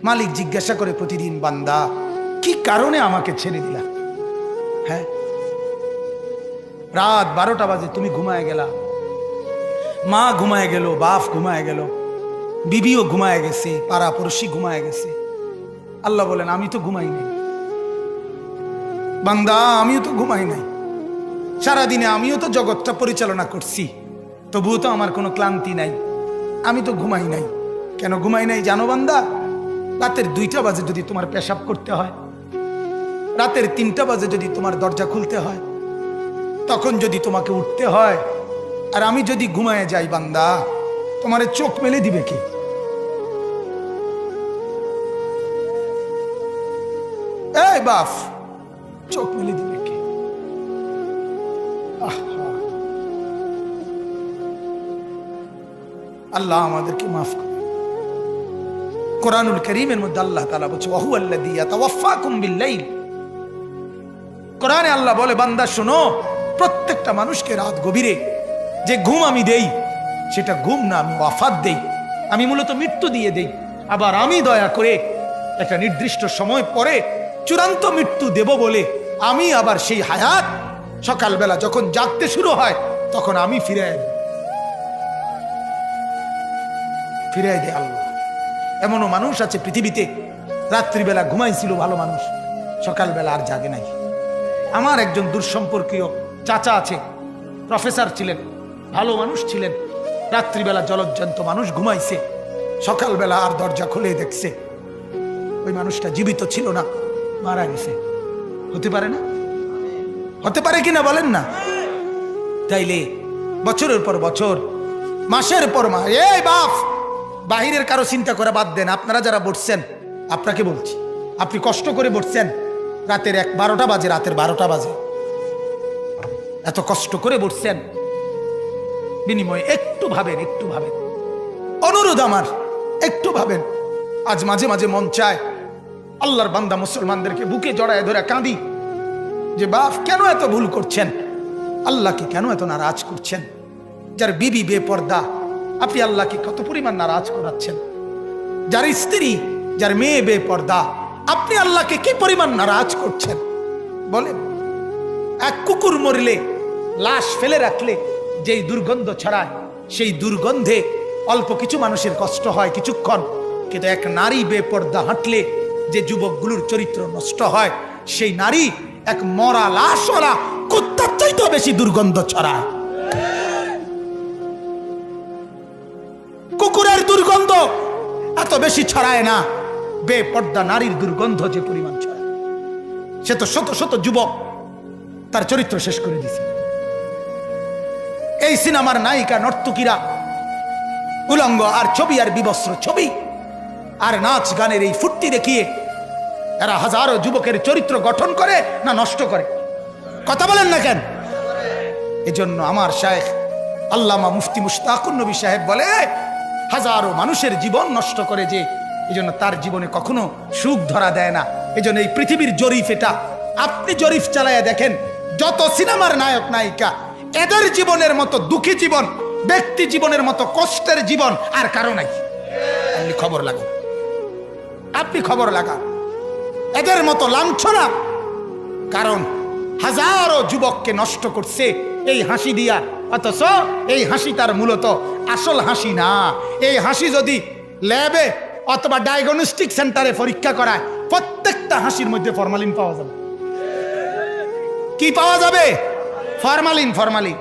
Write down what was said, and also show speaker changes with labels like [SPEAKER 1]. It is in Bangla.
[SPEAKER 1] মালিক জিজ্ঞাসা করে প্রতিদিন, বান্দা কি কারণে আমাকে ছেড়ে দিলা? হ্যাঁ, রাত 12টা বাজে তুমি ঘুমায় গেলা, মা ঘুমায় গেল, বাপ ঘুমায় গেল, বিবিও ঘুমায় গেছে, পাড়া পড়শি ঘুমায় গেছে। আল্লাহ বলেন আমি তো ঘুমাই নাই। বান্দা আমিও তো ঘুমাই নাই, সারাদিনে আমিও তো জগৎটা পরিচালনা করছি, তবুও তো আমার কোনো ক্লান্তি নাই, আমি তো ঘুমাই নাই। কেন ঘুমাই নাই জানো বান্দা? রাতের 2টা বাজে যদি তোমার পেশাব করতে হয়, রাতের 3টা বাজে যদি তোমার দরজা খুলতে হয়, তখন যদি তোমাকে উঠতে হয়, আর আমি যদি ঘুমায় যাই বান্দা, তোমার চোখ মেলে দিবে কে? এই বাপ, চোখ মেলে দিবে কে? আল্লাহ আমাদেরকে মাফ করে। কোরআনুল কারীমের মধ্যে আল্লাহ তাআলা বলছে ওয়া হুয়াল্লাযী ইয়াতাওয়াফাকুম বিল-লাইল। কোরআনে আল্লাহ বলে, বান্দা শোনো, প্রত্যেকটা মানুষকে রাত গভীরে যে ঘুম আমি দেই, সেটা ঘুম না, আমি ওয়াফাত দেই, আমি মূলত মৃত্যু দিয়ে দেই। আবার আমি দয়া করে একটা নির্দিষ্ট সময় পরে চূড়ান্ত মৃত্যু দেব বলে আমি আবার সেই হায়াত সকালবেলা যখন জাগতে শুরু হয় তখন আমি ফিরাই দেয় আল্লাহ। এমনও মানুষ আছে পৃথিবীতে, রাত্রিবেলা ঘুমাইছিল ভালো মানুষ, সকালবেলা আর জাগে নাই। আমার একজন দূরসম্পর্কীয় চাচা আছে, প্রফেসর ছিলেন, ভালো মানুষ ছিলেন, রাত্রিবেলা জলজ্জান্ত মানুষ ঘুমাইছে, সকালবেলা আর দরজা খুলে দেখছে ওই মানুষটা জীবিত ছিল না, মারা গেছে। হতে পারে না? হতে পারে কিনা বলেন না? তাইলে বছরের পর বছর, মাসের পর মাস, এই বাপ, বাহিরের কারো চিন্তা করে বাদ দেন। আপনারা যারা বসছেন, আপনাকে বলছি, আপনি কষ্ট করে বসছেন, রাতের 12টা বাজে, রাতের 12টা বাজে, এত কষ্ট করে বসছেন, বিনিময়ে একটু ভাবেন, একটু ভাবেন, অনুরোধ আমার, একটু ভাবেন। আজ মাঝে মাঝে মন চায় আল্লাহর বান্দা মুসলমানদেরকে বুকে জড়ায় ধরে কাঁদি যে বাপ কেন এত ভুল করছেন, আল্লাহকে কেন এত নারাজ করছেন? যার বিবি বেপর্দা, আপনি আল্লাহকে কত পরিমাণ নারাজ করাচ্ছেন। যার স্ত্রী, যার মেয়ে বেপর্দা, আপনি আল্লাহকে কি পরিমাণ নারাজ করছেন বলেন? এক কুকুর মরলে, লাশ ফেলে রাখলে যেই দুর্গন্ধ ছড়ায়, সেই দুর্গন্ধে অল্প কিছু মানুষের কষ্ট হয় কিছুক্ষণ, কিন্তু এক নারী বেপর্দা হাঁটলে যে যুবকগুলোর চরিত্র নষ্ট হয়, সেই নারী এক মরা লাশওয়ালা কুত্তার চাইতেও বেশি দুর্গন্ধ ছড়ায়। কুকুরের দুর্গন্ধ এত বেশি ছড়ায় না, বেপর্দা নারীর দুর্গন্ধ যে পরিমাণ ছড়ায়। সে তো শত শত যুবক তার চরিত্র শেষ করে দিছে। এই সিনেমার নায়িকা নর্তকীরা উলঙ্গ আর ছবি আর বিবস্ত্র ছবি আর নাচ গানের এই ফুর্তি দেখিয়ে এরা হাজারো যুবকের চরিত্র গঠন করে না নষ্ট করে? কথা বলেন না কেন? এজন্য আমার শায়েখ আল্লামা মুফতি মুশতাকুর নবী সাহেব বলে, হাজারো মানুষের জীবন নষ্ট করে যে, এজন্য তার জীবনে কখনো সুখ ধরা দেয় না। এজন্য এই পৃথিবীর জরিফ এটা, আপনি জরিফ চালায়া দেখেন, যত সিনেমার নায়ক নায়িকা, এদের জীবনের মতো দুঃখী জীবন, ব্যক্তি জীবনের মতো কষ্টের জীবন আর কারো নাই। আপনি খবর লাগান, আপনি খবর লাগান, এদের মতো লাঞ্ছনা। কারণ হাজারো যুবককে নষ্ট করছে এই হাসি দিয়া, অথচ এই হাসি তার মূলত আসল হাসি না। এই হাসি যদি ল্যাবে অথবা ডায়াগনস্টিক সেন্টারে পরীক্ষা করায়, প্রত্যেকটা হাসির মধ্যে ফরমালিন পাওয়া যাবে। কি পাওয়া যাবে? Formalin, formalin.